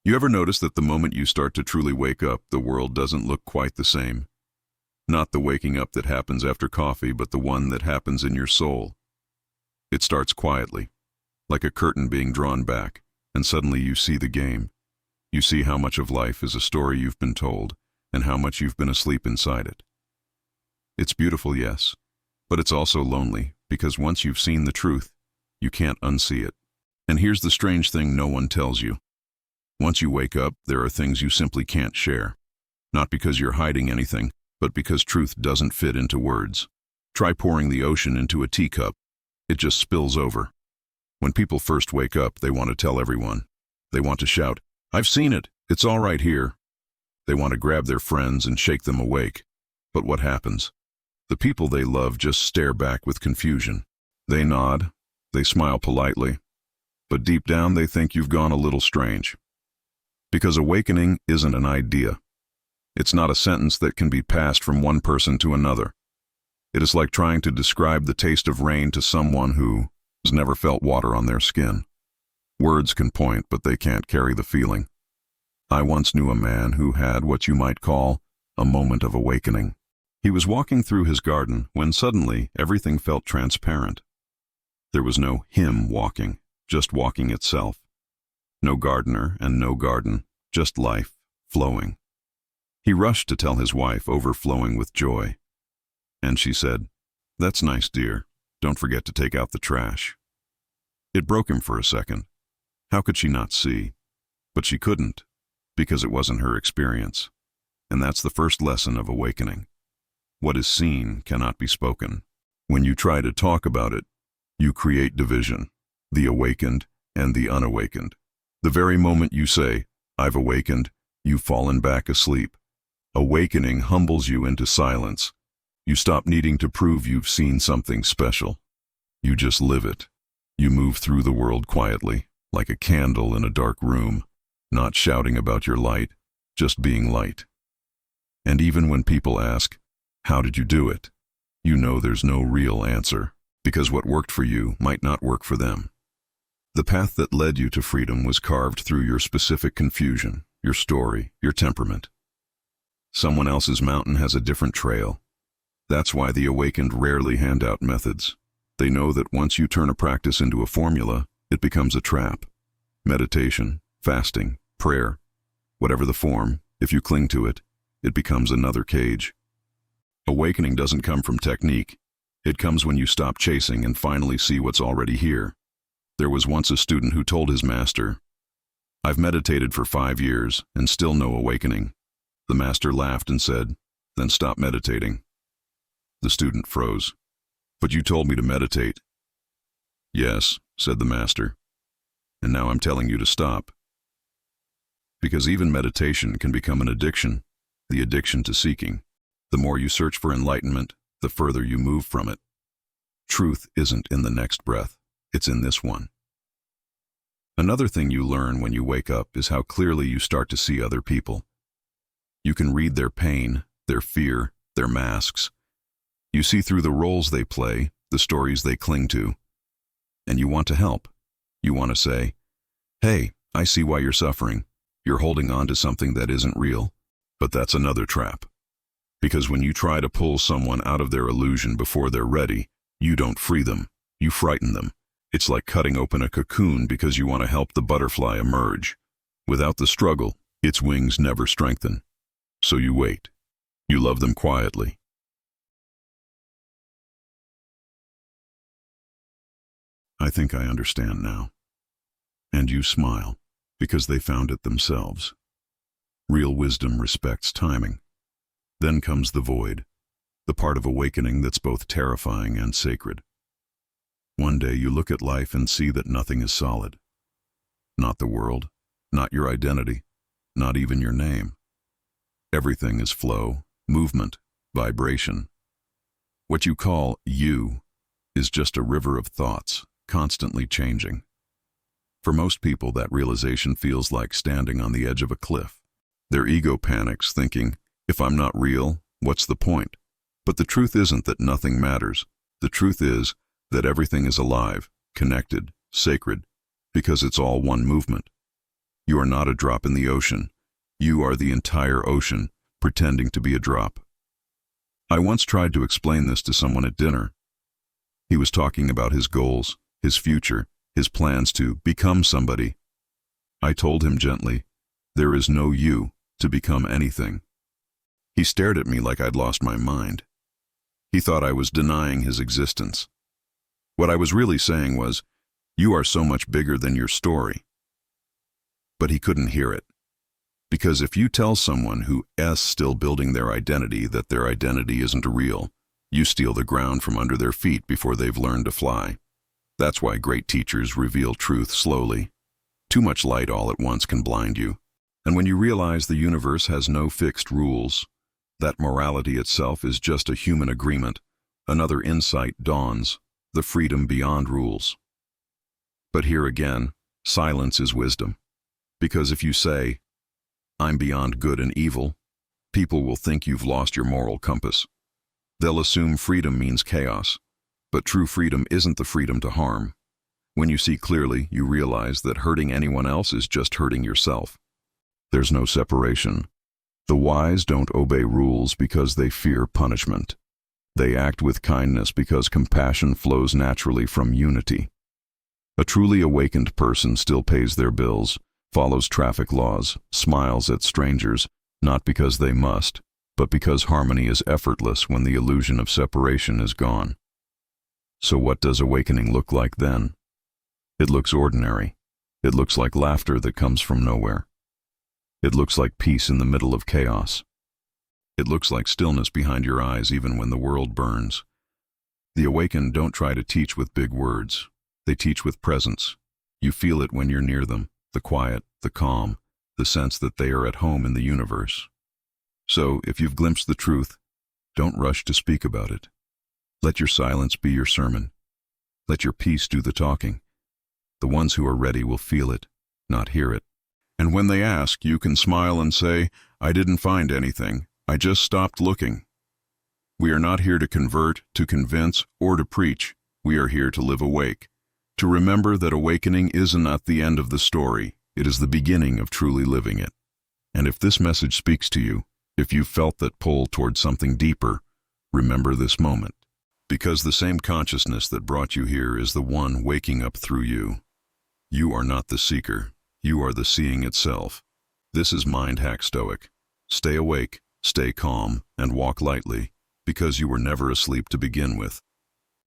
You ever notice that the moment you start to truly wake up, the world doesn't look quite the same? Not the waking up that happens after coffee, but the one that happens in your soul. It starts quietly, like a curtain being drawn back, and suddenly you see the game. You see how much of life is a story you've been told, and how much you've been asleep inside it. It's beautiful, yes, but it's also lonely, because once you've seen the truth, you can't unsee it. And here's the strange thing no one tells you. Once you wake up, there are things you simply can't share. Not because you're hiding anything, but because truth doesn't fit into words. Try pouring the ocean into a teacup. It just spills over. When people first wake up, they want to tell everyone. They want to shout, "I've seen it. It's all right here." They want to grab their friends and shake them awake. But what happens? The people they love just stare back with confusion. They nod. They smile politely. But deep down, they think you've gone a little strange. Because awakening isn't an idea. It's not a sentence that can be passed from one person to another. It is like trying to describe the taste of rain to someone who has never felt water on their skin. Words can point, but they can't carry the feeling. I once knew a man who had what you might call a moment of awakening. He was walking through his garden when suddenly everything felt transparent. There was no him walking, just walking itself. No gardener and no garden, just life, flowing. He rushed to tell his wife, overflowing with joy. And she said, "That's nice, dear. Don't forget to take out the trash." It broke him for a second. How could she not see? But she couldn't, because it wasn't her experience. And that's the first lesson of awakening. What is seen cannot be spoken. When you try to talk about it, you create division, the awakened and the unawakened. The very moment you say, "I've awakened," you've fallen back asleep. Awakening humbles you into silence. You stop needing to prove you've seen something special. You just live it. You move through the world quietly, like a candle in a dark room, not shouting about your light, just being light. And even when people ask, "How did you do it?" you know there's no real answer, because what worked for you might not work for them. The path that led you to freedom was carved through your specific confusion, your story, your temperament. Someone else's mountain has a different trail. That's why the awakened rarely hand out methods. They know that once you turn a practice into a formula, it becomes a trap. Meditation, fasting, prayer, whatever the form, if you cling to it, it becomes another cage. Awakening doesn't come from technique. It comes when you stop chasing and finally see what's already here. There was once a student who told his master, "I've meditated for 5 years and still no awakening." The master laughed and said, "Then stop meditating." The student froze. "But you told me to meditate." "Yes," said the master, "and now I'm telling you to stop." Because even meditation can become an addiction, the addiction to seeking. The more you search for enlightenment, the further you move from it. Truth isn't in the next breath, it's in this one. Another thing you learn when you wake up is how clearly you start to see other people. You can read their pain, their fear, their masks. You see through the roles they play, the stories they cling to. And you want to help. You want to say, "Hey, I see why you're suffering. You're holding on to something that isn't real." But that's another trap. Because when you try to pull someone out of their illusion before they're ready, you don't free them, you frighten them. It's like cutting open a cocoon because you want to help the butterfly emerge. Without the struggle, its wings never strengthen. So you wait. You love them quietly. I think I understand now. And you smile, because they found it themselves. Real wisdom respects timing. Then comes the void, the part of awakening that's both terrifying and sacred. One day you look at life and see that nothing is solid. Not the world, not your identity, not even your name. Everything is flow, movement, vibration. What you call you is just a river of thoughts, constantly changing. For most people, that realization feels like standing on the edge of a cliff. Their ego panics, thinking, "If I'm not real, what's the point?" But the truth isn't that nothing matters. The truth is that everything is alive, connected, sacred, because it's all one movement. You are not a drop in the ocean. You are the entire ocean, pretending to be a drop. I once tried to explain this to someone at dinner. He was talking about his goals, his future, his plans to become somebody. I told him gently, there is no you to become anything. He stared at me like I'd lost my mind. He thought I was denying his existence. What I was really saying was, you are so much bigger than your story. But he couldn't hear it. Because if you tell someone who is still building their identity that their identity isn't real, you steal the ground from under their feet before they've learned to fly. That's why great teachers reveal truth slowly. Too much light all at once can blind you. And when you realize the universe has no fixed rules, that morality itself is just a human agreement, another insight dawns, the freedom beyond rules. But here again, silence is wisdom. Because if you say, I'm beyond good and evil, people will think you've lost your moral compass. They'll assume freedom means chaos, but true freedom isn't the freedom to harm. When you see clearly, you realize that hurting anyone else is just hurting yourself. There's no separation. The wise don't obey rules because they fear punishment. They act with kindness because compassion flows naturally from unity. A truly awakened person still pays their bills, follows traffic laws, smiles at strangers, not because they must, but because harmony is effortless when the illusion of separation is gone. So what does awakening look like then? It looks ordinary. It looks like laughter that comes from nowhere. It looks like peace in the middle of chaos. It looks like stillness behind your eyes even when the world burns. The awakened don't try to teach with big words. They teach with presence. You feel it when you're near them, the quiet, the calm, the sense that they are at home in the universe. So, if you've glimpsed the truth, don't rush to speak about it. Let your silence be your sermon. Let your peace do the talking. The ones who are ready will feel it, not hear it. And when they ask, you can smile and say, I didn't find anything. I just stopped looking. We are not here to convert, to convince, or to preach. We are here to live awake. To remember that awakening is not the end of the story. It is the beginning of truly living it. And if this message speaks to you, if you felt that pull toward something deeper, remember this moment. Because the same consciousness that brought you here is the one waking up through you. You are not the seeker. You are the seeing itself. This is Mind Hack Stoic. Stay awake, stay calm, and walk lightly, because you were never asleep to begin with.